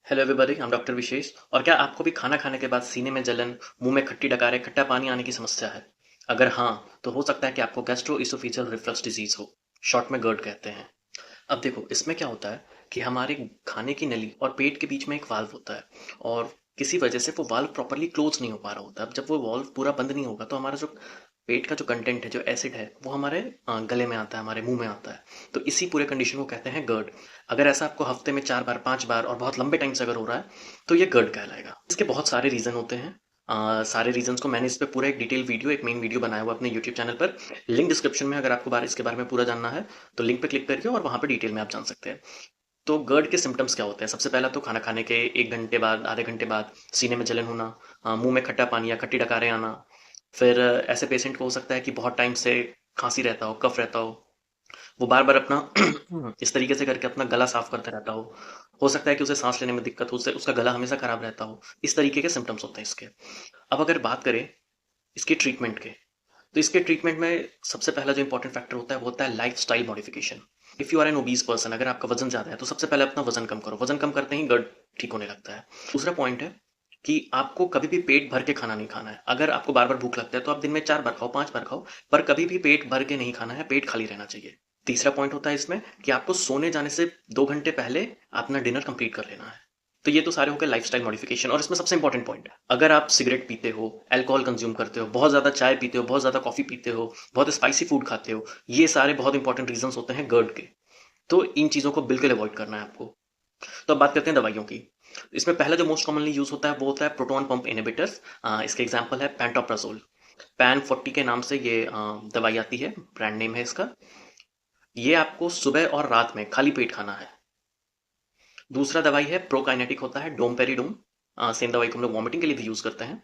Hello everybody, I am doctor Vishesh. और क्या आपको भी खाना खाने के बाद सीने में जलन, मुंह में खट्टी डकारें, खट्टा पानी आने की समस्या है? अगर हाँ, तो हो सकता है कि आपको गैस्ट्रोइसोफेजियल रिफ्लक्स डिजीज हो, शॉर्ट में गर्ड कहते हैं। अब देखो, इसमें क्या होता है कि हमारे खाने की नली और पेट के बीच में एक वाल्व होता है, और किसी वजह से वो वाल्व प्रॉपर्ली क्लोज नहीं हो पा रहा होता। अब जब वो वाल्व पूरा बंद नहीं होगा तो हमारा जो पेट का जो कंटेंट है, जो एसिड है, वो हमारे गले में आता है, हमारे मुंह में आता है। तो इसी पूरे कंडीशन को कहते हैं गर्ड। अगर ऐसा आपको हफ्ते में 4 बार 5 बार और बहुत लंबे टाइम से अगर हो रहा है तो ये गर्ड कहलाएगा। इसके बहुत सारे रीज़न होते हैं। सारे रीजंस को मैंने इस पे पूरा एक डिटेल वीडियो, एक मेन वीडियो बनाया हुआ अपने यूट्यूब चैनल पर। लिंक डिस्क्रिप्शन में, अगर आपको इसके बारे में पूरा जानना है तो लिंक पे क्लिक करिए और वहाँ पे डिटेल में आप जान सकते हैं। तो गर्ड के सिम्टम्स क्या होते हैं? सबसे पहला तो खाना खाने के 1 घंटे बाद, आधे घंटे बाद सीने में जलन होना, मुंह में खट्टा पानी या खट्टी डकारें आना। फिर ऐसे पेशेंट को हो सकता है कि बहुत टाइम से खांसी रहता हो, कफ रहता हो, वो बार बार अपना इस तरीके से करके अपना गला साफ करता रहता हो सकता है कि उसे सांस लेने में दिक्कत हो, उससे उसका गला हमेशा खराब रहता हो। इस तरीके के सिम्टम्स होते हैं इसके। अब अगर बात करें इसके ट्रीटमेंट के, तो इसके ट्रीटमेंट में सबसे पहला जो इंपॉर्टेंट फैक्टर होता है वो होता है lifestyle modification. If you are an obese person, अगर आपका वजन ज़्यादा है तो सबसे पहले अपना वजन कम करो। वजन कम करते ही गर्ड ठीक होने लगता है। दूसरा पॉइंट है कि आपको कभी भी पेट भर के खाना नहीं खाना है। अगर आपको बार बार भूख लगता है तो आप दिन में 4 बार खाओ, 5 बार खाओ, पर कभी भी पेट भर के नहीं खाना है, पेट खाली रहना चाहिए। तीसरा पॉइंट होता है इसमें कि आपको सोने जाने से 2 घंटे पहले अपना डिनर कंप्लीट कर लेना है। तो ये तो सारे हो गए लाइफस्टाइल मॉडिफिकेशन। और इसमें सबसे इंपॉर्टेंट पॉइंट है, अगर आप सिगरेट पीते हो, अल्कोहल कंज्यूम करते हो, बहुत ज़्यादा चाय पीते हो, बहुत ज़्यादा कॉफ़ी पीते हो, बहुत स्पाइसी फूड खाते हो, ये सारे बहुत इंपॉर्टेंट रीजंस होते हैं गर्ड के। तो इन चीज़ों को बिल्कुल अवॉइड करना है आपको। तो अब बात करते हैं दवाइयों की। इसमें पहला जो मोस्ट कॉमनली यूज होता है वो होता है प्रोटॉन पंप इनहिबिटर्स। इसके एग्जांपल है पैंटोप्राजोल। पैन 40 के नाम से ये दवाई आती है, ब्रांड नेम है इसका। ये आपको सुबह और रात में खाली पेट खाना है। दूसरा दवाई है प्रोकाइनेटिक, होता है डोमपेरिडोम। सेम दवाई को हम लोग वॉमिटिंग के लिए भी यूज करते हैं।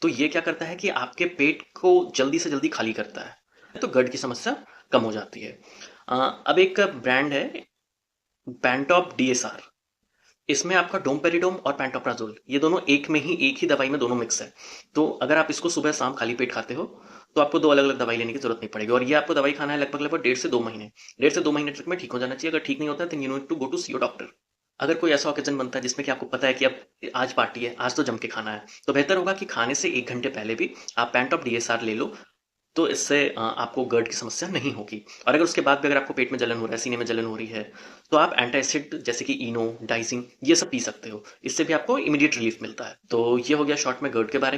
तो ये क्या करता है कि आपके पेट को जल्दी से जल्दी खाली करता है, तो गट की समस्या कम हो जाती है। अब एक ब्रांड है पैंटॉप डीएसआर। इसमें आपका डोमपेरिडोम और पैंटोप्राजोल, ये दोनों एक ही दवाई में दोनों मिक्स है। तो अगर आप इसको सुबह शाम खाली पेट खाते हो तो आपको 2 अलग अलग दवाई लेने की जरूरत नहीं पड़ेगी। और ये आपको दवाई खाना है लगभग लगभग 1.5 से 2 महीने। 1.5 से 2 महीने तक में ठीक हो जाना चाहिए। अगर ठीक नहीं होता है तो you need to go to see your doctor. अगर कोई ऐसा ओकेजन बनता है जिसमें कि आपको पता है कि अब आज पार्टी है, आज तो जम के खाना है, तो बेहतर होगा कि खाने से 1 घंटे पहले भी आप पैंटॉप डीएसआर ले लो। तो इससे आपको गर्ड की समस्या नहीं होगी। और अगर उसके बाद भी अगर आपको पेट में जलन हो रहा है, सीने में जलन हो रही है, तो आप एंटासिड जैसे कि इनो, डाइजिंग, ये सब पी सकते हो। इससे भी आपको इमीडिएट रिलीफ मिलता है। तो ये हो गया शॉर्ट में गर्ड के बारे में।